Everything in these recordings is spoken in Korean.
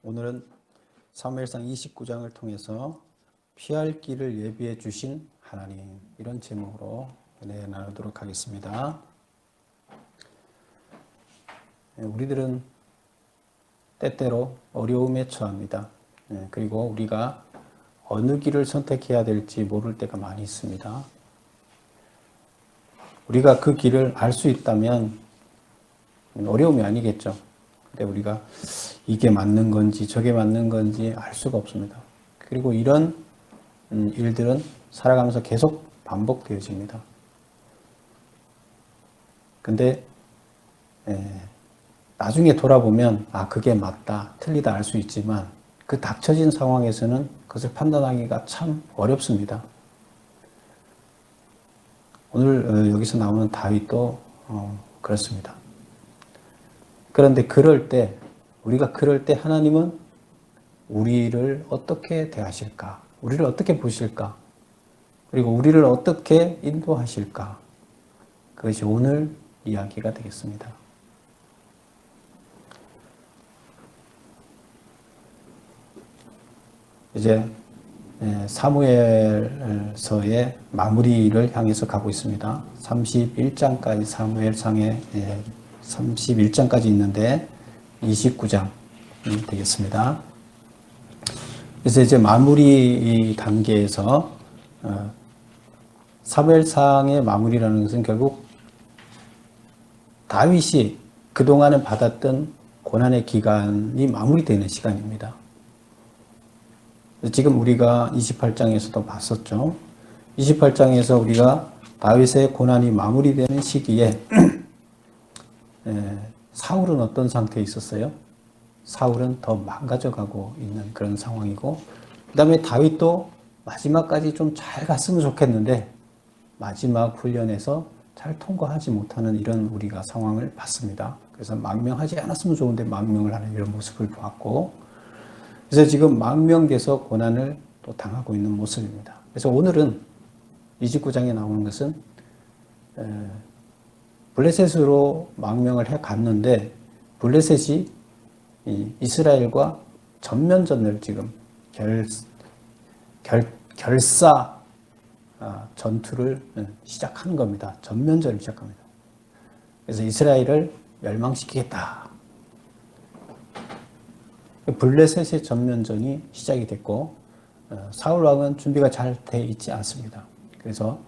오늘은 사무엘상 29장을 통해서 피할 길을 예비해 주신 하나님, 이런 제목으로 은혜 나누도록 하겠습니다. 우리들은 때때로 어려움에 처합니다. 그리고 우리가 어느 길을 선택해야 될지 모를 때가 많이 있습니다. 우리가 그 길을 알 수 있다면 어려움이 아니겠죠. 근데 우리가 이게 맞는 건지 저게 맞는 건지 알 수가 없습니다. 그리고 이런 일들은 살아가면서 계속 반복되어집니다. 근데 나중에 돌아보면 그게 맞다, 틀리다 알 수 있지만 그 닥쳐진 상황에서는 그것을 판단하기가 참 어렵습니다. 오늘 여기서 나오는 다윗도 그렇습니다. 그런데 우리가 그럴 때 하나님은 우리를 어떻게 대하실까? 우리를 어떻게 보실까? 그리고 우리를 어떻게 인도하실까? 그것이 오늘 이야기가 되겠습니다. 이제 사무엘서의 마무리를 향해서 가고 있습니다. 31장까지 사무엘상에 31장까지 있는데 29장 되겠습니다. 그래서 이제 마무리 단계에서 사무엘상의 마무리라는 것은 결국 다윗이 그동안에 받았던 고난의 기간이 마무리되는 시간입니다. 지금 우리가 28장에서도 봤었죠. 28장에서 우리가 다윗의 고난이 마무리되는 시기에 사울은 어떤 상태에 있었어요? 사울은 더 망가져가고 있는 그런 상황이고, 그 다음에 다윗도 마지막까지 좀 잘 갔으면 좋겠는데 마지막 훈련에서 잘 통과하지 못하는 이런 우리가 상황을 봤습니다. 그래서 망명하지 않았으면 좋은데 망명을 하는 이런 모습을 보았고, 그래서 지금 망명돼서 고난을 또 당하고 있는 모습입니다. 그래서 오늘은 29장에 나오는 것은 블레셋으로 망명을 해 갔는데 블레셋이 이스라엘과 전면전을 지금 결사 전투를 시작하는 겁니다. 전면전을 시작합니다. 그래서 이스라엘을 멸망시키겠다. 블레셋의 전면전이 시작이 됐고 사울 왕은 준비가 잘 돼 있지 않습니다. 그래서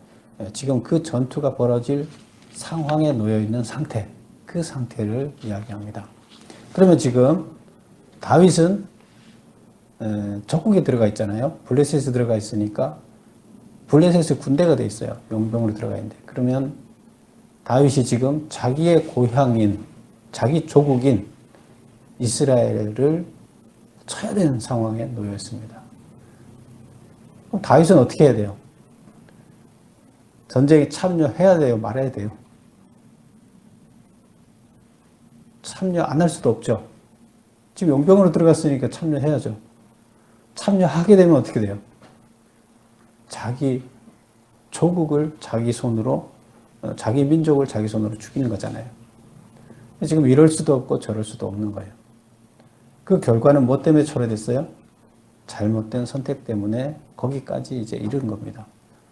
지금 그 전투가 벌어질 상황에 놓여 있는 상태, 그 상태를 이야기합니다. 그러면 지금 다윗은 적국에 들어가 있잖아요. 블레셋에 들어가 있으니까 블레셋에 군대가 돼 있어요. 용병으로 들어가 있는데, 그러면 다윗이 지금 자기의 고향인, 자기 조국인 이스라엘을 쳐야 되는 상황에 놓여 있습니다. 그럼 다윗은 어떻게 해야 돼요? 전쟁에 참여해야 돼요? 말아야 돼요? 참여 안 할 수도 없죠. 지금 용병으로 들어갔으니까 참여해야죠. 참여하게 되면 어떻게 돼요? 자기 조국을 자기 손으로, 자기 민족을 자기 손으로 죽이는 거잖아요. 지금 이럴 수도 없고 저럴 수도 없는 거예요. 그 결과는 뭐 때문에 초래됐어요? 잘못된 선택 때문에 거기까지 이제 이른 겁니다.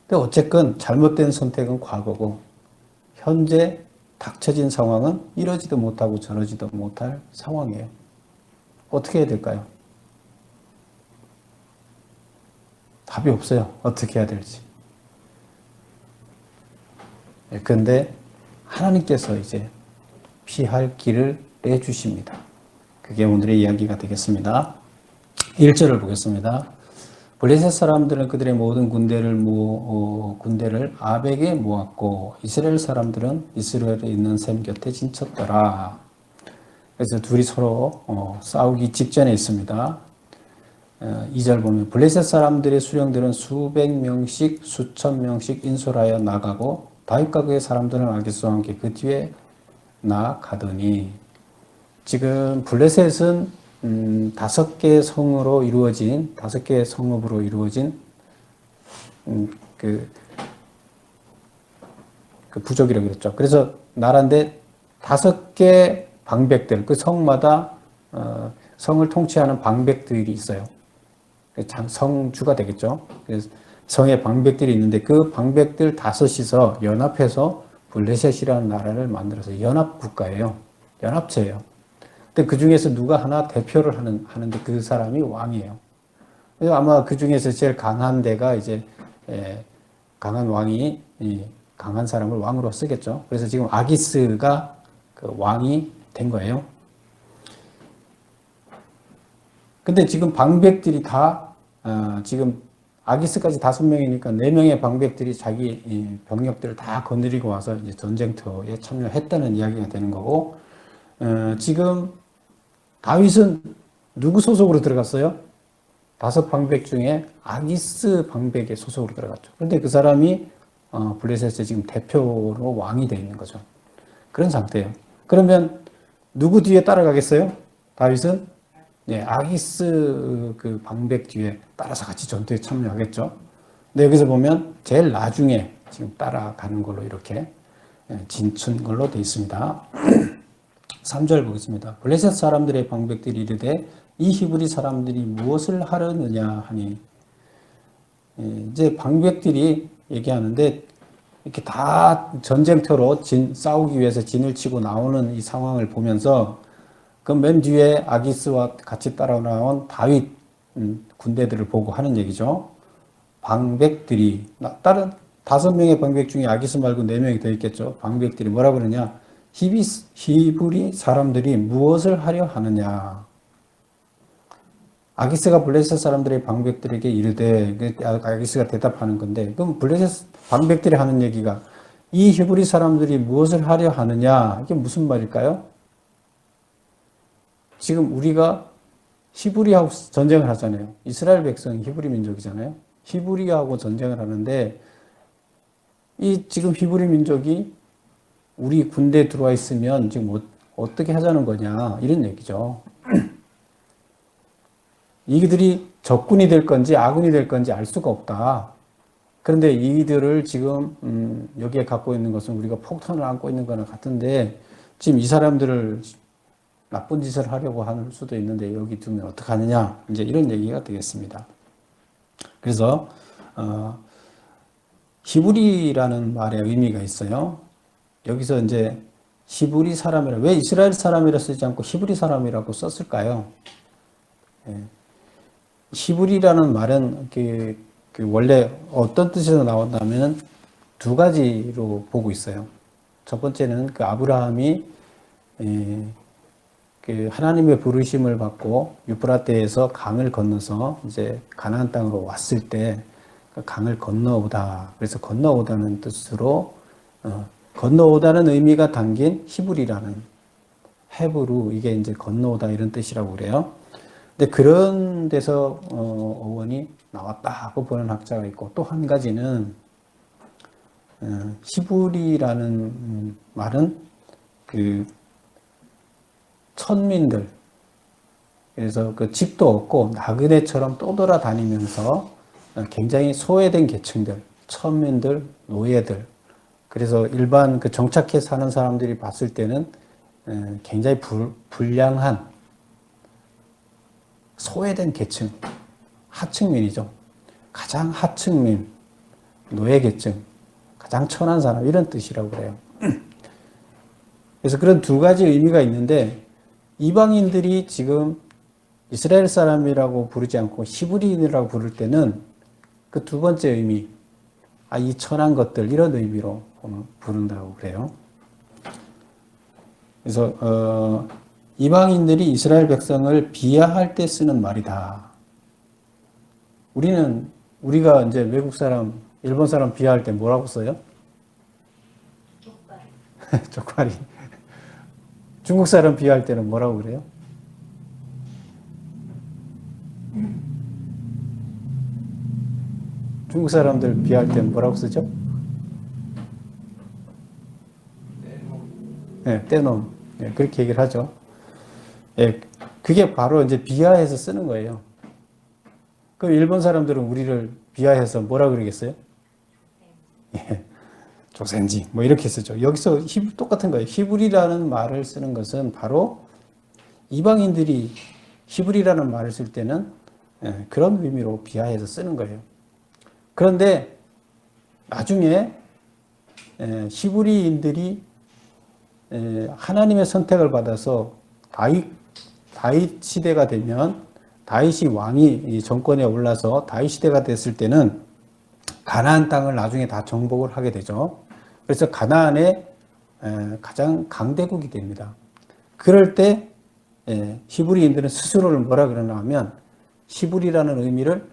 근데 어쨌든 잘못된 선택은 과거고 현재 닥쳐진 상황은 이러지도 못하고 저러지도 못할 상황이에요. 어떻게 해야 될까요? 답이 없어요. 어떻게 해야 될지. 그런데 하나님께서 이제 피할 길을 내주십니다. 그게 오늘의 이야기가 되겠습니다. 1절을 보겠습니다. 블레셋 사람들은 그들의 모든 군대를 아벡에 모았고 이스라엘 사람들은 이스라엘에 있는 셈 곁에 진쳤더라. 그래서 둘이 서로 싸우기 직전에 있습니다. 2절 보면 블레셋 사람들의 수령들은 수백 명씩 수천 명씩 인솔하여 나가고 다윗과 그의 사람들은 아기스와 함께 그 뒤에 나가더니, 지금 블레셋은 5개의 성읍으로 이루어진 그 부족이라고 그랬죠. 그래서 나라인데 5개 방백들, 그 성마다 성을 통치하는 방백들이 있어요. 성주가 되겠죠. 그래서 성에 방백들이 있는데 그 방백들 다섯이서 연합해서 블레셋이라는 나라를 만들어서 연합국가예요. 연합체예요. 근데 그 중에서 누가 하나 대표를 하는데 그 사람이 왕이에요. 그래서 아마 그 중에서 제일 강한 데가 이제 강한 왕이 강한 사람을 왕으로 쓰겠죠. 그래서 지금 아기스가 그 왕이 된 거예요. 근데 지금 방백들이 다 지금 아기스까지 5명이니까 4명의 방백들이 자기 병력들을 다 거느리고 와서 이제 전쟁터에 참여했다는 이야기가 되는 거고, 지금 다윗은 누구 소속으로 들어갔어요? 5 방백 중에 아기스 방백의 소속으로 들어갔죠. 그런데 그 사람이 블레셋의 지금 대표로 왕이 되어 있는 거죠. 그런 상태예요. 그러면 누구 뒤에 따라가겠어요? 다윗은? 네, 아기스 그 방백 뒤에 따라서 같이 전투에 참여하겠죠. 근데 여기서 보면 제일 나중에 지금 따라가는 걸로 이렇게 진춘 걸로 되어 있습니다. 3절 보겠습니다. 블레셋 사람들의 방백들이 이르되 이 히브리 사람들이 무엇을 하려느냐 하니, 이제 방백들이 얘기하는데 이렇게 다 전쟁터로 싸우기 위해서 진을 치고 나오는 이 상황을 보면서 그 맨 뒤에 아기스와 같이 따라 나온 다윗 군대들을 보고 하는 얘기죠. 방백들이 다른 5명의 방백 중에 아기스 말고 4명이 더 있겠죠. 방백들이 뭐라 그러냐? 히브리 사람들이 무엇을 하려 하느냐? 아기스가 블레셋 사람들의 방백들에게 이르되, 아기스가 대답하는 건데, 그럼 블레셋 방백들이 하는 얘기가 이 히브리 사람들이 무엇을 하려 하느냐? 이게 무슨 말일까요? 지금 우리가 히브리하고 전쟁을 하잖아요. 이스라엘 백성이 히브리 민족이잖아요. 히브리하고 전쟁을 하는데 이 지금 히브리 민족이 우리 군대에 들어와 있으면 지금 어떻게 하자는 거냐 이런 얘기죠. 이들이 적군이 될 건지 아군이 될 건지 알 수가 없다. 그런데 이들을 지금 여기에 갖고 있는 것은 우리가 폭탄을 안고 있는 거나 같은데 지금 이 사람들을 나쁜 짓을 하려고 할 수도 있는데 여기 두면 어떡하느냐 이제 이런 얘기가 되겠습니다. 그래서 히브리라는 말의 의미가 있어요. 여기서 이제 히브리 사람이라, 왜 이스라엘 사람이라 쓰지 않고 히브리 사람이라고 썼을까요? 히브리라는 말은 그 원래 어떤 뜻에서 나온다면 2가지로 보고 있어요. 첫 번째는 그 아브라함이 그 하나님의 부르심을 받고 유프라테에서 강을 건너서 이제 가나안 땅으로 왔을 때 그 강을 건너오다. 그래서 건너오다는 뜻으로 건너오다는 의미가 담긴 히브리라는 헤브루, 이게 이제 건너오다 이런 뜻이라고 그래요. 근데 그런 데서 어원이 나왔다고 보는 학자가 있고, 또 한 가지는 히브리라는 말은 그 천민들, 그래서 그 집도 없고 나그네처럼 떠돌아다니면서 굉장히 소외된 계층들, 천민들, 노예들, 그래서 일반 그 정착해 사는 사람들이 봤을 때는 굉장히 불량한 소외된 계층, 하층민이죠. 가장 하층민, 노예 계층, 가장 천한 사람, 이런 뜻이라고 그래요. 그래서 그런 2가지 의미가 있는데, 이방인들이 지금 이스라엘 사람이라고 부르지 않고 히브리인이라고 부를 때는 그 2번째 의미, 이 천한 것들, 이런 의미로 부른다고 그래요. 그래서 이방인들이 이스라엘 백성을 비하할 때 쓰는 말이다. 우리가 이제 외국 사람, 일본 사람 비하할 때 뭐라고 써요? 쪽발이. 쪽발이. 중국 사람 비하할 때는 뭐라고 그래요? 중국 사람들 비하할 때는 뭐라고 쓰죠? 네, 떼놈. 네, 그렇게 얘기를 하죠. 예, 그게 바로 이제 비하해서 쓰는 거예요. 그럼 일본 사람들은 우리를 비하해서 뭐라 그러겠어요? 예, 조센지 뭐 이렇게 쓰죠. 여기서 똑같은 거예요. 히브리라는 말을 쓰는 것은 바로 이방인들이 히브리라는 말을 쓸 때는 그런 의미로 비하해서 쓰는 거예요. 그런데 나중에 히브리인들이 하나님의 선택을 받아서 다윗 시대가 되면 다윗이 왕이 정권에 올라서 다윗 시대가 됐을 때는 가나안 땅을 나중에 다 정복을 하게 되죠. 그래서 가나안의 가장 강대국이 됩니다. 그럴 때 히브리인들은 스스로를 뭐라 그러나 하면 히브리라는 의미를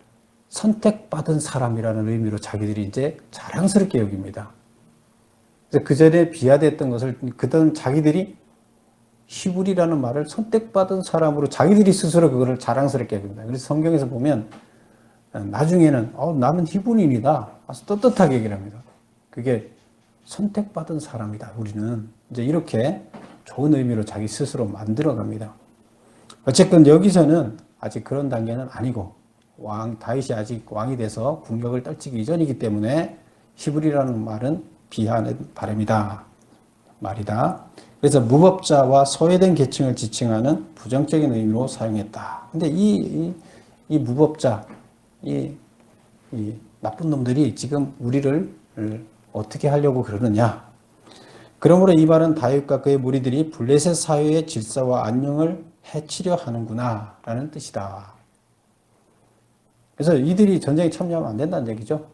선택받은 사람이라는 의미로 자기들이 이제 자랑스럽게 여깁니다. 그래서 그 전에 비하됐던 것을 그던 자기들이 히브리라는 말을 선택받은 사람으로 자기들이 스스로 그거를 자랑스럽게 여깁니다. 그래서 성경에서 보면 나중에는 나는 히브리인이다. 아주 떳떳하게 얘기를 합니다. 그게 선택받은 사람이다. 우리는 이제 이렇게 좋은 의미로 자기 스스로 만들어 갑니다. 어쨌든 여기서는 아직 그런 단계는 아니고 다윗이 아직 왕이 돼서 국력을 떨치기 이전이기 때문에 히브리라는 말은 비하하는 말이다. 그래서 무법자와 소외된 계층을 지칭하는 부정적인 의미로 사용했다. 근데 이 무법자, 이 나쁜 놈들이 지금 우리를 어떻게 하려고 그러느냐. 그러므로 이 말은 다윗과 그의 무리들이 블레셋 사회의 질서와 안녕을 해치려 하는구나 라는 뜻이다. 그래서 이들이 전쟁에 참여하면 안 된다는 얘기죠.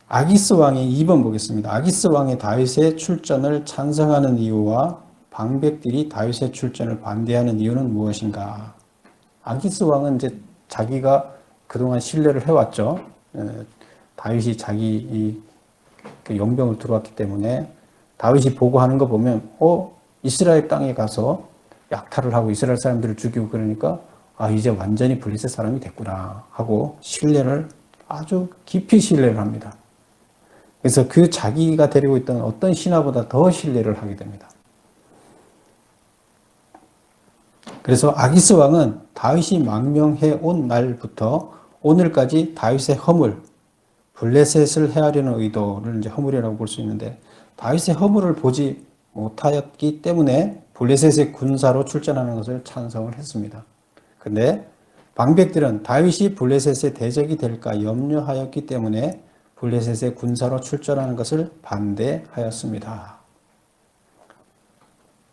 아기스 왕의 2번 보겠습니다. 아기스 왕의 다윗의 출전을 찬성하는 이유와 방백들이 다윗의 출전을 반대하는 이유는 무엇인가? 아기스 왕은 이제 자기가 그동안 신뢰를 해왔죠. 다윗이 자기 그 용병을 들어왔기 때문에 다윗이 보고하는 거 보면 이스라엘 땅에 가서 약탈을 하고 이스라엘 사람들을 죽이고 그러니까 이제 완전히 블레셋 사람이 됐구나 하고 신뢰를 아주 깊이 신뢰를 합니다. 그래서 그 자기가 데리고 있던 어떤 신하보다 더 신뢰를 하게 됩니다. 그래서 아기스 왕은 다윗이 망명해 온 날부터 오늘까지 다윗의 허물, 블레셋을 해하려는 의도를 이제 허물이라고 볼 수 있는데 다윗의 허물을 보지 못하였기 때문에 블레셋의 군사로 출전하는 것을 찬성을 했습니다. 근데 방백들은 다윗이 블레셋의 대적이 될까 염려하였기 때문에 블레셋의 군사로 출전하는 것을 반대하였습니다.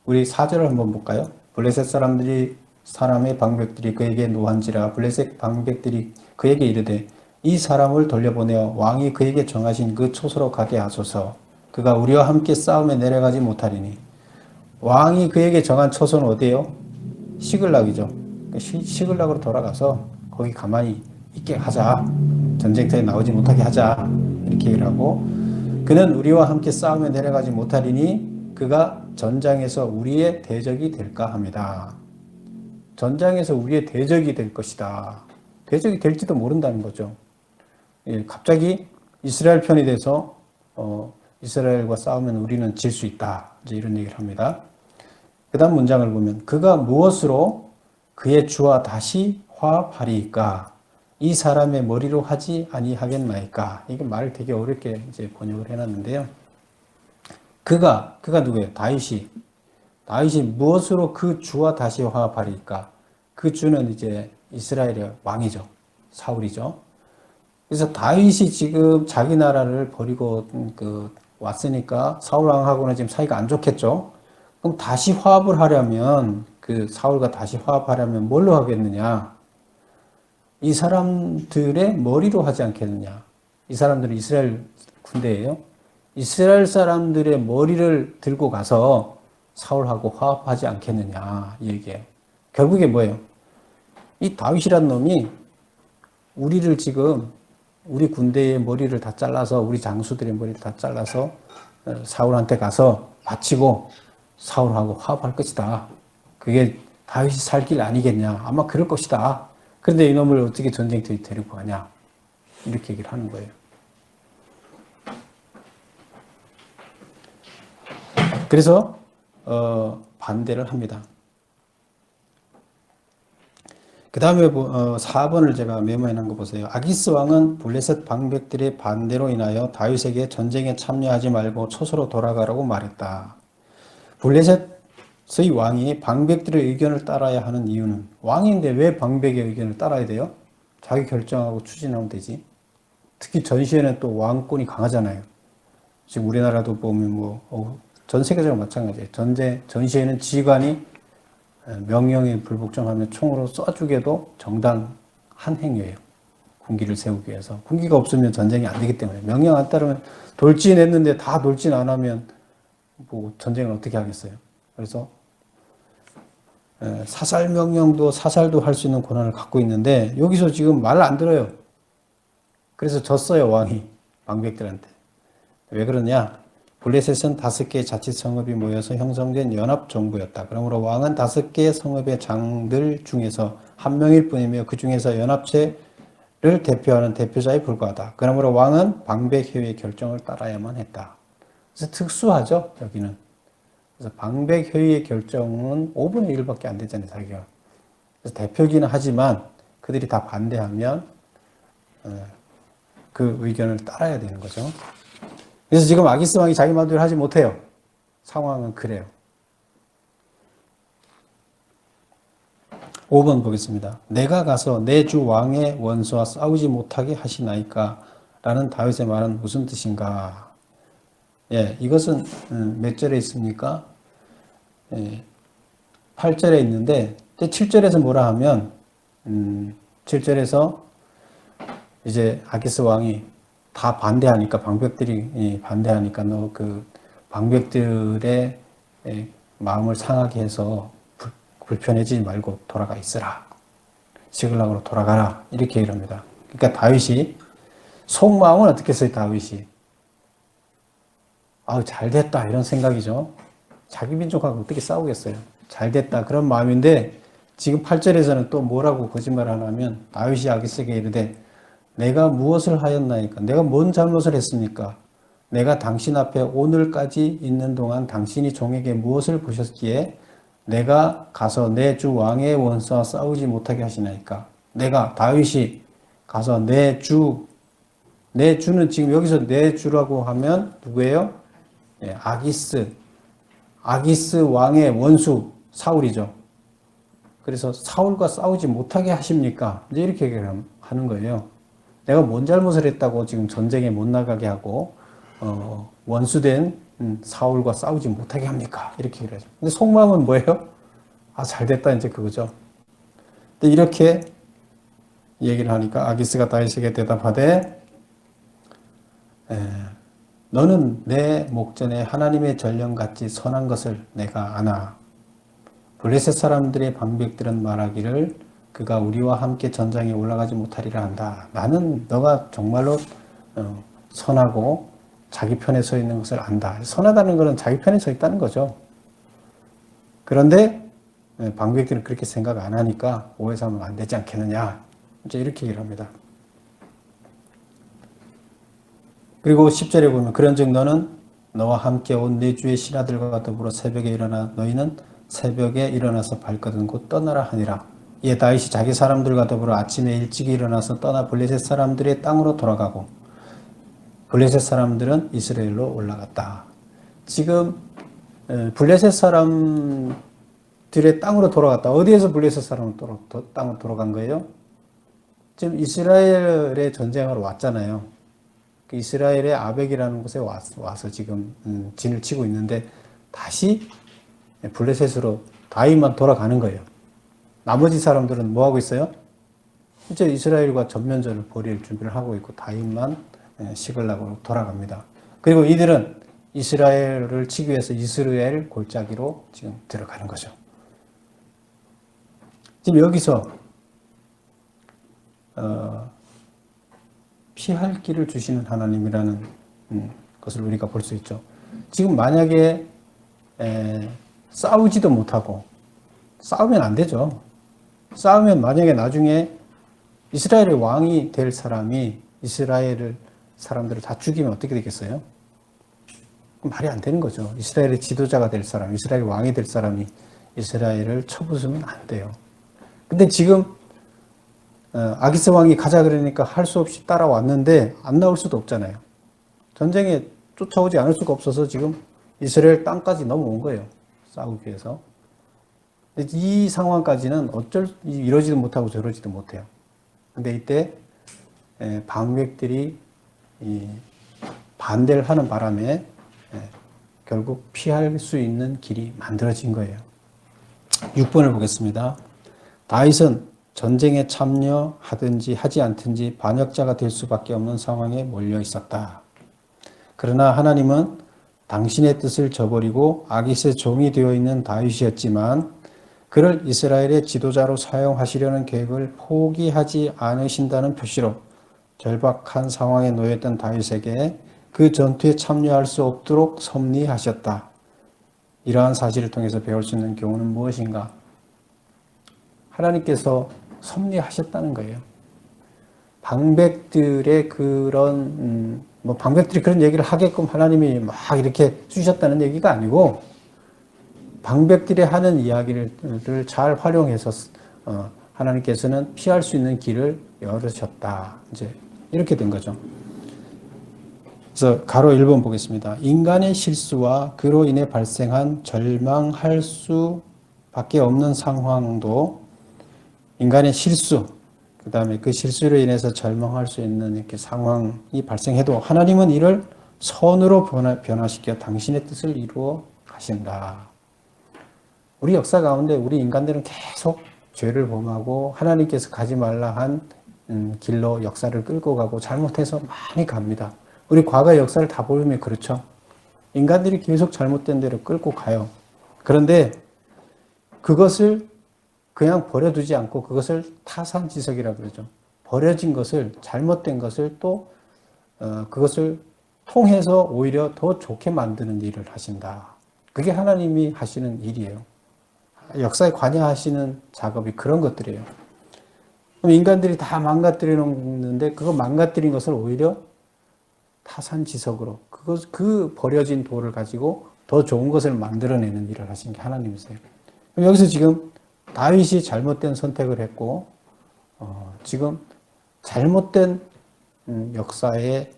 우리 4절을 한번 볼까요? 블레셋 사람의 방백들이 그에게 노한지라 블레셋 방백들이 그에게 이르되 이 사람을 돌려보내어 왕이 그에게 정하신 그 초소로 가게 하소서. 그가 우리와 함께 싸움에 내려가지 못하리니. 왕이 그에게 정한 초소는 어디예요? 시글락이죠. 시글락으로 돌아가서 거기 가만히 있게 하자. 전쟁터에 나오지 못하게 하자. 이렇게 얘기를 하고 그는 우리와 함께 싸움에 내려가지 못하리니 그가 전장에서 우리의 대적이 될까 합니다. 전장에서 우리의 대적이 될 것이다. 대적이 될지도 모른다는 거죠. 갑자기 이스라엘 편이 돼서 이스라엘과 싸우면 우리는 질 수 있다. 이제 이런 얘기를 합니다. 그 다음 문장을 보면 그가 무엇으로 그의 주와 다시 화합하리이까? 이 사람의 머리로 하지 아니하겠나이까? 이게 말을 되게 어렵게 이제 번역을 해놨는데요. 그가 누구예요? 다윗이 무엇으로 그 주와 다시 화합하리이까? 그 주는 이제 이스라엘의 왕이죠. 사울이죠. 그래서 다윗이 지금 자기 나라를 버리고 왔으니까 사울 왕하고는 지금 사이가 안 좋겠죠. 그럼 다시 화합을 하려면 그 사울과 다시 화합하려면 뭘로 하겠느냐? 이 사람들의 머리로 하지 않겠느냐? 이 사람들은 이스라엘 군대예요. 이스라엘 사람들의 머리를 들고 가서 사울하고 화합하지 않겠느냐 이 얘기예요. 결국에 뭐예요? 이 다윗이란 놈이 우리를 지금 우리 군대의 머리를 다 잘라서 우리 장수들의 머리를 다 잘라서 사울한테 가서 바치고 사울하고 화합할 것이다. 그게 다윗이 살 길 아니겠냐. 아마 그럴 것이다. 그런데 이놈을 어떻게 전쟁터에 데리고 가냐. 이렇게 얘기를 하는 거예요. 그래서 반대를 합니다. 그 다음에 4번을 제가 메모해 놓은 거 보세요. 아기스 왕은 블레셋 방백들의 반대로 인하여 다윗에게 전쟁에 참여하지 말고 초소로 돌아가라고 말했다. 블레셋 소위 왕이 방백들의 의견을 따라야 하는 이유는, 왕인데 왜 방백의 의견을 따라야 돼요? 자기 결정하고 추진하면 되지. 특히 전시회는 또 왕권이 강하잖아요. 지금 우리나라도 보면 전 세계적으로 마찬가지예요. 전시회는 지휘관이 명령에 불복종하면 총으로 쏴주게도 정당한 행위예요. 군기를 세우기 위해서. 군기가 없으면 전쟁이 안 되기 때문에. 명령 안 따르면 돌진했는데 다 돌진 안 하면 뭐 전쟁을 어떻게 하겠어요. 그래서 사살 명령도 사살도 할 수 있는 권한을 갖고 있는데 여기서 지금 말 안 들어요. 그래서 졌어요, 왕이 방백들한테. 왜 그러냐? 블레셋은 5개의 자치 성읍이 모여서 형성된 연합 정부였다. 그러므로 왕은 5개의 성읍의 장들 중에서 한 명일 뿐이며 그 중에서 연합체를 대표하는 대표자에 불과하다. 그러므로 왕은 방백회의의 결정을 따라야만 했다. 그래서 특수하죠, 여기는. 그래서 방백회의의 결정은 5분의 1밖에 안 되잖아요, 자기가. 그래서 대표기는 하지만 그들이 다 반대하면 그 의견을 따라야 되는 거죠. 그래서 지금 아기스 왕이 자기 마음대로 하지 못해요. 상황은 그래요. 5번 보겠습니다. 내가 가서 내 주 왕의 원수와 싸우지 못하게 하시나이까? 라는 다윗의 말은 무슨 뜻인가? 예, 이것은 몇 절에 있습니까? 8절에 있는데 7절에서 뭐라 하면 7절에서 이제 아기스 왕이 다 반대하니까 방백들이 반대하니까 너 그 방백들의 마음을 상하게 해서 불편해지지 말고 돌아가 있으라. 시글락으로 돌아가라. 이렇게 얘기를 합니다. 그러니까 다윗이 속마음은 어떻게 했어요, 다윗이? 아우, 잘 됐다. 이런 생각이죠. 자기 민족하고 어떻게 싸우겠어요? 잘 됐다. 그런 마음인데 지금 8절에서는 또 뭐라고 거짓말을 하냐면 다윗이 아기스에게 이르되 내가 무엇을 하였나이까? 내가 뭔 잘못을 했습니까? 내가 당신 앞에 오늘까지 있는 동안 당신이 종에게 무엇을 보셨기에 내가 가서 내 주 왕의 원수와 싸우지 못하게 하시나이까? 내가 다윗이 가서 내 주는 지금 여기서 내 주라고 하면 누구예요? 네, 아기스 왕의 원수 사울이죠. 그래서 사울과 싸우지 못하게 하십니까? 이제 이렇게 얘기를 하는 거예요. 내가 뭔 잘못을 했다고 지금 전쟁에 못 나가게 하고 원수된 사울과 싸우지 못하게 합니까? 이렇게 얘기를 하죠. 근데 속마음은 뭐예요? 아, 잘 됐다 이제 그거죠. 근데 이렇게 얘기를 하니까 아기스가 다윗에게 대답하되 너는 내 목전에 하나님의 전령같이 선한 것을 내가 아나. 블레셋 사람들의 방백들은 말하기를 그가 우리와 함께 전장에 올라가지 못하리라 한다. 나는 너가 정말로 선하고 자기 편에 서 있는 것을 안다. 선하다는 것은 자기 편에 서 있다는 거죠. 그런데 방백들은 그렇게 생각 안 하니까 오해 삼으면 안 되지 않겠느냐. 이제 이렇게 얘기를 합니다. 그리고 10절에 보면 그런즉 너는 너와 함께 온 내 주의 신하들과 더불어 새벽에 일어나 너희는 새벽에 일어나서 발거든 곧 떠나라 하니라. 이에 다윗이 자기 사람들과 더불어 아침에 일찍 일어나서 떠나 블레셋 사람들의 땅으로 돌아가고 블레셋 사람들은 이스라엘로 올라갔다. 지금 블레셋 사람들의 땅으로 돌아갔다. 어디에서 블레셋 사람은 땅으로 돌아간 거예요? 지금 이스라엘의 전쟁하러 왔잖아요. 그 이스라엘의 아벡이라는 곳에 와서 지금 진을 치고 있는데 다시 블레셋으로 다윗만 돌아가는 거예요. 나머지 사람들은 뭐 하고 있어요? 이제 이스라엘과 전면전을 벌일 준비를 하고 있고 다윗만 시글락으로 돌아갑니다. 그리고 이들은 이스라엘을 치기 위해서 이스라엘 골짜기로 지금 들어가는 거죠. 지금 여기서 피할 길을 주시는 하나님이라는 것을 우리가 볼 수 있죠. 지금 만약에 싸우지도 못하고 싸우면 안 되죠. 싸우면 만약에 나중에 이스라엘의 왕이 될 사람이 이스라엘 사람들을 다 죽이면 어떻게 되겠어요? 말이 안 되는 거죠. 이스라엘의 지도자가 될 사람, 이스라엘 왕이 될 사람이 이스라엘을 쳐부수면 안 돼요. 근데 지금 아기스 왕이 가자 그러니까 할 수 없이 따라왔는데 안 나올 수도 없잖아요. 전쟁에 쫓아오지 않을 수가 없어서 지금 이스라엘 땅까지 넘어온 거예요. 싸우기 위해서. 이 상황까지는 이러지도 못하고 저러지도 못해요. 근데 이때 방백들이 반대를 하는 바람에 결국 피할 수 있는 길이 만들어진 거예요. 6번을 보겠습니다. 다윗은 전쟁에 참여하든지 하지 않든지 반역자가 될 수밖에 없는 상황에 몰려 있었다. 그러나 하나님은 당신의 뜻을 저버리고 아깃의 종이 되어 있는 다윗이었지만 그를 이스라엘의 지도자로 사용하시려는 계획을 포기하지 않으신다는 표시로 절박한 상황에 놓였던 다윗에게 그 전투에 참여할 수 없도록 섭리하셨다. 이러한 사실을 통해서 배울 수 있는 교훈은 무엇인가? 하나님께서 섭리하셨다는 거예요. 방백들의 그런 방백들이 그런 얘기를 하게끔 하나님이 막 이렇게 주셨다는 얘기가 아니고 방백들이 하는 이야기를 잘 활용해서 하나님께서는 피할 수 있는 길을 열으셨다. 이제 이렇게 된 거죠. 그래서 가로 1번 보겠습니다. 인간의 실수와 그로 인해 발생한 절망할 수밖에 없는 상황도 인간의 실수, 그 다음에 그 실수로 인해서 절망할 수 있는 이렇게 상황이 발생해도 하나님은 이를 선으로 변화시켜 당신의 뜻을 이루어 가신다. 우리 역사 가운데 우리 인간들은 계속 죄를 범하고 하나님께서 가지 말라 한 길로 역사를 끌고 가고 잘못해서 많이 갑니다. 우리 과거의 역사를 다 보면 그렇죠. 인간들이 계속 잘못된 대로 끌고 가요. 그런데 그것을 그냥 버려두지 않고 그것을 타산지석이라고 그러죠. 버려진 것을, 잘못된 것을 또 그것을 통해서 오히려 더 좋게 만드는 일을 하신다. 그게 하나님이 하시는 일이에요. 역사에 관여하시는 작업이 그런 것들이에요. 그럼 인간들이 다 망가뜨려 놓는데 그거 망가뜨린 것을 오히려 타산지석으로 그 버려진 돌을 가지고 더 좋은 것을 만들어내는 일을 하신 게 하나님이세요. 여기서 지금 다윗이 잘못된 선택을 했고 지금 잘못된 역사의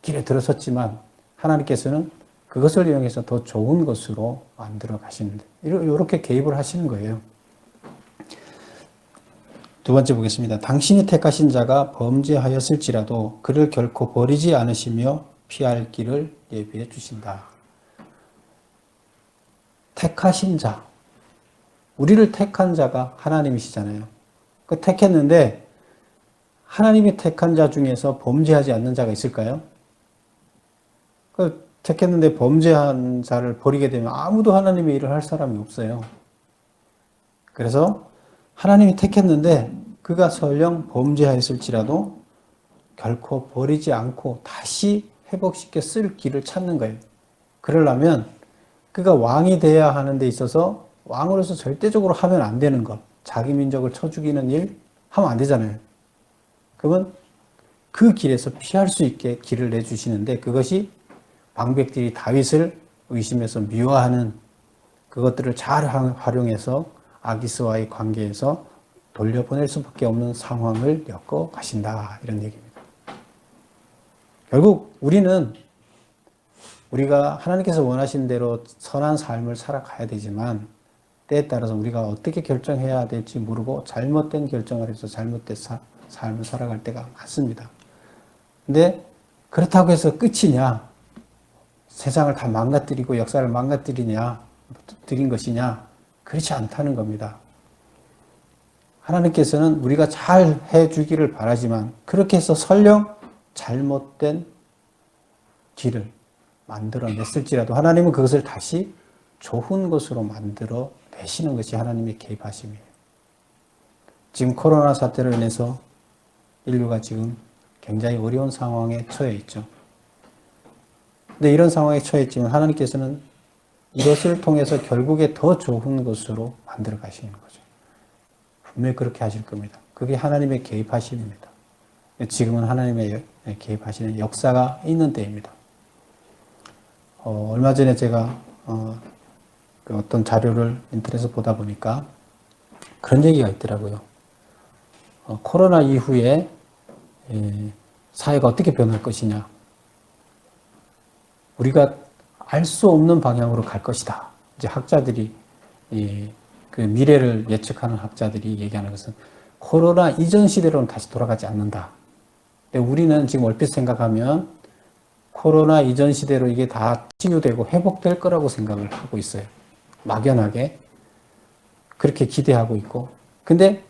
길에 들어섰지만 하나님께서는 그것을 이용해서 더 좋은 것으로 만들어 가시는데 이렇게 개입을 하시는 거예요. 두 번째 보겠습니다. 당신이 택하신 자가 범죄하였을지라도 그를 결코 버리지 않으시며 피할 길을 예비해 주신다. 택하신 자, 우리를 택한 자가 하나님이시잖아요. 그 택했는데 하나님이 택한 자 중에서 범죄하지 않는 자가 있을까요? 그 택했는데 범죄한 자를 버리게 되면 아무도 하나님의 일을 할 사람이 없어요. 그래서 하나님이 택했는데 그가 설령 범죄하였을지라도 결코 버리지 않고 다시 회복시켜 쓸 길을 찾는 거예요. 그러려면 그가 왕이 돼야 하는 데 있어서 왕으로서 절대적으로 하면 안 되는 것, 자기 민족을 쳐 죽이는 일 하면 안 되잖아요. 그러면 그 길에서 피할 수 있게 길을 내주시는데 그것이 방백들이 다윗을 의심해서 미워하는 그것들을 잘 활용해서 아기스와의 관계에서 돌려보낼 수밖에 없는 상황을 엮어 가신다. 이런 얘기입니다. 결국 우리가 하나님께서 원하신 대로 선한 삶을 살아가야 되지만 때에 따라서 우리가 어떻게 결정해야 될지 모르고 잘못된 결정을 해서 잘못된 삶을 살아갈 때가 많습니다. 근데 그렇다고 해서 끝이냐? 세상을 다 망가뜨리고 역사를 드린 것이냐? 그렇지 않다는 겁니다. 하나님께서는 우리가 잘 해주기를 바라지만 그렇게 해서 설령 잘못된 길을 만들어냈을지라도 하나님은 그것을 다시 좋은 것으로 만들어 내시는 것이 하나님의 개입하심이에요. 지금 코로나 사태로 인해서 인류가 지금 굉장히 어려운 상황에 처해 있죠. 근데 이런 상황에 처해 있지만 하나님께서는 이것을 통해서 결국에 더 좋은 것으로 만들어 가시는 거죠. 분명히 그렇게 하실 겁니다. 그게 하나님의 개입하심입니다. 지금은 하나님의 개입하시는 역사가 있는 때입니다. 얼마 전에 제가 어떤 자료를 인터넷에서 보다 보니까 그런 얘기가 있더라고요. 코로나 이후에 사회가 어떻게 변할 것이냐. 우리가 알 수 없는 방향으로 갈 것이다. 이제 학자들이 그 미래를 예측하는 학자들이 얘기하는 것은 코로나 이전 시대로는 다시 돌아가지 않는다. 근데 우리는 지금 얼핏 생각하면 코로나 이전 시대로 이게 다 치유되고 회복될 거라고 생각을 하고 있어요. 막연하게 그렇게 기대하고 있고, 근데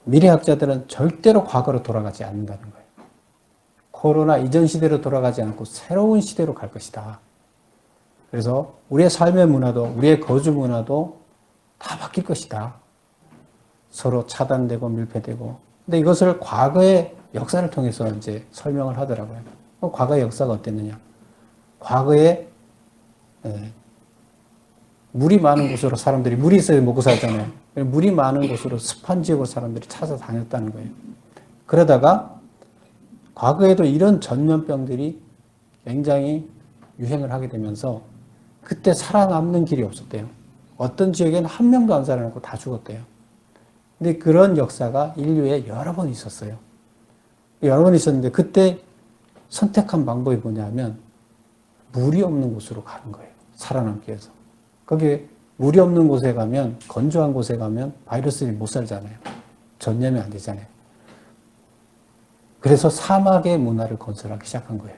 미래학자들은 절대로 과거로 돌아가지 않는다는 거예요. 코로나 이전 시대로 돌아가지 않고 새로운 시대로 갈 것이다. 그래서 우리의 삶의 문화도, 우리의 거주 문화도 다 바뀔 것이다. 서로 차단되고 밀폐되고. 근데 이것을 과거의 역사를 통해서 이제 설명을 하더라고요. 과거의 역사가 어땠느냐. 과거에 물이 많은 곳으로 사람들이, 물이 있어야 먹고 살잖아요. 물이 많은 곳으로 습한 지역으로 사람들이 찾아다녔다는 거예요. 그러다가 과거에도 이런 전염병들이 굉장히 유행을 하게 되면서 그때 살아남는 길이 없었대요. 어떤 지역에는 한 명도 안 살아남고 다 죽었대요. 근데 그런 역사가 인류에 여러 번 있었어요. 여러 번 있었는데 그때 선택한 방법이 뭐냐면 물이 없는 곳으로 가는 거예요. 살아남기 위해서. 거기에 물이 없는 곳에 가면, 건조한 곳에 가면 바이러스들이 못 살잖아요. 전염이 안 되잖아요. 그래서 사막의 문화를 건설하기 시작한 거예요.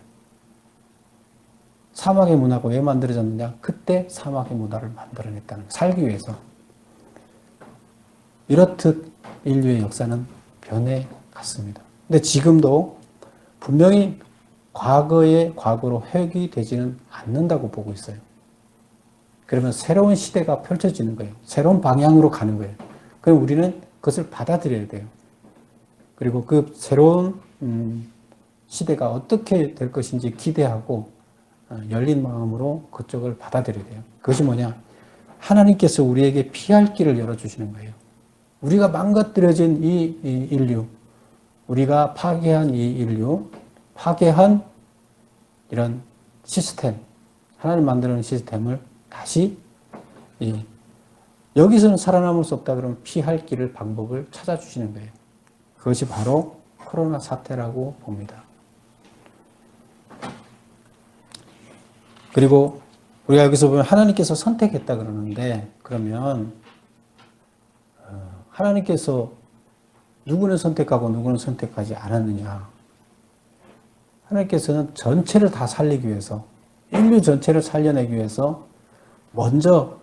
사막의 문화가 왜 만들어졌느냐? 그때 사막의 문화를 만들어냈다는 거예요. 살기 위해서. 이렇듯 인류의 역사는 변해갔습니다. 근데 지금도 분명히 과거의 과거로 회귀되지는 않는다고 보고 있어요. 그러면 새로운 시대가 펼쳐지는 거예요. 새로운 방향으로 가는 거예요. 그럼 우리는 그것을 받아들여야 돼요. 그리고 그 새로운 시대가 어떻게 될 것인지 기대하고 열린 마음으로 그쪽을 받아들여야 돼요. 그것이 뭐냐? 하나님께서 우리에게 피할 길을 열어주시는 거예요. 우리가 망가뜨려진 이 인류, 우리가 파괴한 이 인류, 파괴한 이런 시스템, 하나님 만드는 시스템을 다시 여기서는 살아남을 수 없다 그러면 피할 길을, 방법을 찾아주시는 거예요. 그것이 바로 코로나 사태라고 봅니다. 그리고 우리가 여기서 보면 하나님께서 선택했다 그러는데, 그러면 하나님께서 누구는 선택하고 누구는 선택하지 않았느냐. 하나님께서는 전체를 다 살리기 위해서, 인류 전체를 살려내기 위해서 먼저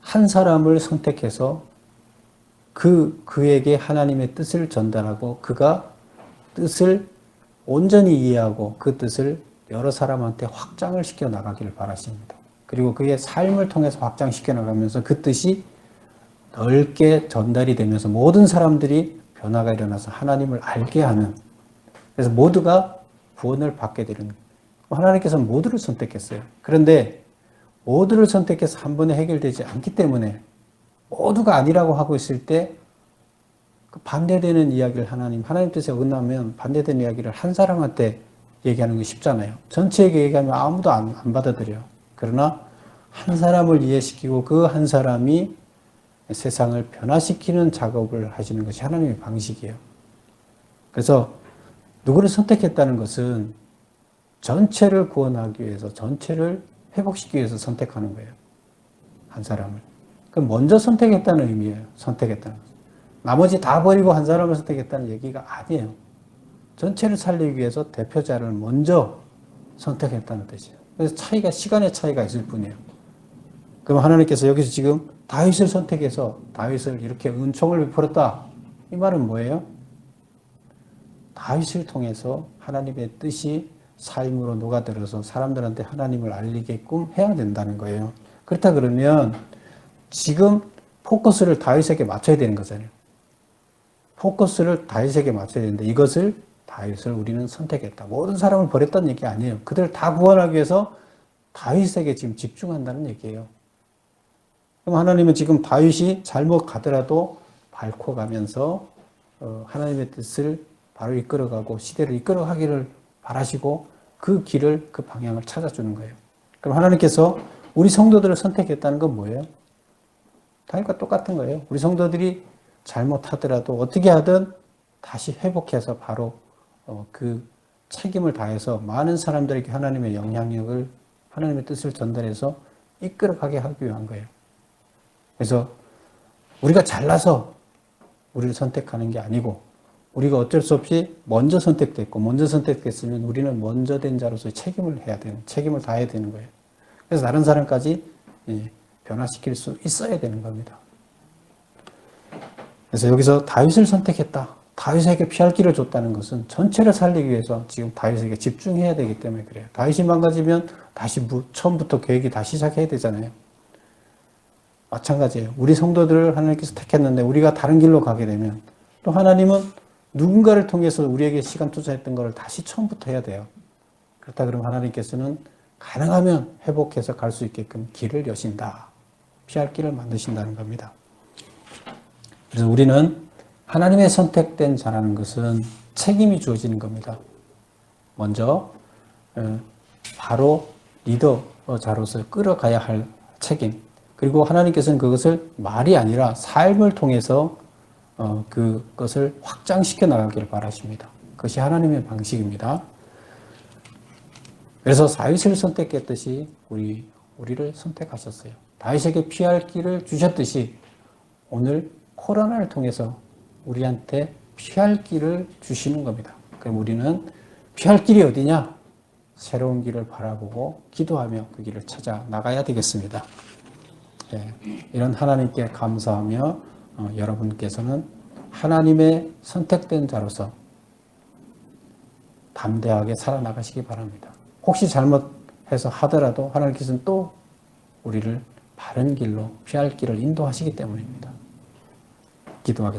한 사람을 선택해서 그에게 하나님의 뜻을 전달하고 그가 뜻을 온전히 이해하고 그 뜻을 여러 사람한테 확장을 시켜 나가기를 바라십니다. 그리고 그의 삶을 통해서 확장시켜 나가면서 그 뜻이 넓게 전달이 되면서 모든 사람들이 변화가 일어나서 하나님을 알게 하는, 그래서 모두가 구원을 받게 되는, 하나님께서는 모두를 선택했어요. 그런데 모두를 선택해서 한 번에 해결되지 않기 때문에 모두가 아니라고 하고 있을 때 그 반대되는 이야기를 하나님 뜻에 어긋나면 반대되는 이야기를 한 사람한테 얘기하는 게 쉽잖아요. 전체에게 얘기하면 아무도 안 받아들여요. 그러나 한 사람을 이해시키고 그 한 사람이 세상을 변화시키는 작업을 하시는 것이 하나님의 방식이에요. 그래서 누구를 선택했다는 것은 전체를 구원하기 위해서, 전체를 회복시키기 위해서 선택하는 거예요. 한 사람을. 그럼 먼저 선택했다는 의미예요. 선택했다는 것. 나머지 다 버리고 한 사람을 선택했다는 얘기가 아니에요. 전체를 살리기 위해서 대표자를 먼저 선택했다는 뜻이에요. 그래서 시간의 차이가 있을 뿐이에요. 그럼 하나님께서 여기서 지금 다윗을 선택해서 다윗을 이렇게 은총을 베풀었다. 이 말은 뭐예요? 다윗을 통해서 하나님의 뜻이 삶으로 녹아들어서 사람들한테 하나님을 알리게끔 해야 된다는 거예요. 그렇다 그러면 지금 포커스를 다윗에게 맞춰야 되는 거잖아요. 포커스를 다윗에게 맞춰야 되는데 이것을 다윗을 우리는 선택했다. 모든 사람을 버렸다는 얘기 아니에요. 그들을 다 구원하기 위해서 다윗에게 지금 집중한다는 얘기예요. 그럼 하나님은 지금 다윗이 잘못 가더라도 밟고 가면서 하나님의 뜻을 바로 이끌어가고 시대를 이끌어가기를 바라시고 그 길을, 그 방향을 찾아주는 거예요. 그럼 하나님께서 우리 성도들을 선택했다는 건 뭐예요? 다윗과 똑같은 거예요. 우리 성도들이 잘못하더라도 어떻게 하든 다시 회복해서 바로 그 책임을 다해서 많은 사람들에게 하나님의 영향력을, 하나님의 뜻을 전달해서 이끌어가게 하기 위한 거예요. 그래서 우리가 잘나서 우리를 선택하는 게 아니고 우리가 어쩔 수 없이 먼저 선택됐고 먼저 선택됐으면 우리는 먼저 된 자로서 책임을 다해야 되는 거예요. 그래서 다른 사람까지 변화시킬 수 있어야 되는 겁니다. 그래서 여기서 다윗을 선택했다. 다윗에게 피할 길을 줬다는 것은 전체를 살리기 위해서 지금 다윗에게 집중해야 되기 때문에 그래요. 다윗이 망가지면 다시 처음부터 계획이 다시 시작해야 되잖아요. 마찬가지예요. 우리 성도들을 하나님께서 택했는데 우리가 다른 길로 가게 되면 또 하나님은 누군가를 통해서 우리에게 시간 투자했던 것을 다시 처음부터 해야 돼요. 그렇다 그러면 하나님께서는 가능하면 회복해서 갈 수 있게끔 길을 여신다. 피할 길을 만드신다는 겁니다. 그래서 우리는 하나님의 선택된 자라는 것은 책임이 주어지는 겁니다. 먼저 바로 리더자로서 끌어가야 할 책임, 그리고 하나님께서는 그것을 말이 아니라 삶을 통해서 그것을 확장시켜 나가기를 바라십니다. 그것이 하나님의 방식입니다. 그래서 다윗을 선택했듯이 우리를 선택하셨어요. 다윗에게 피할 길을 주셨듯이 오늘 코로나를 통해서 우리한테 피할 길을 주시는 겁니다. 그럼 우리는 피할 길이 어디냐? 새로운 길을 바라보고 기도하며 그 길을 찾아 나가야 되겠습니다. 이런 하나님께 감사하며 여러분께서는 하나님의 선택된 자로서 담대하게 살아나가시기 바랍니다. 혹시 잘못해서 하더라도 하나님께서는 또 우리를 바른 길로 피할 길을 인도하시기 때문입니다. 기도하겠습니다.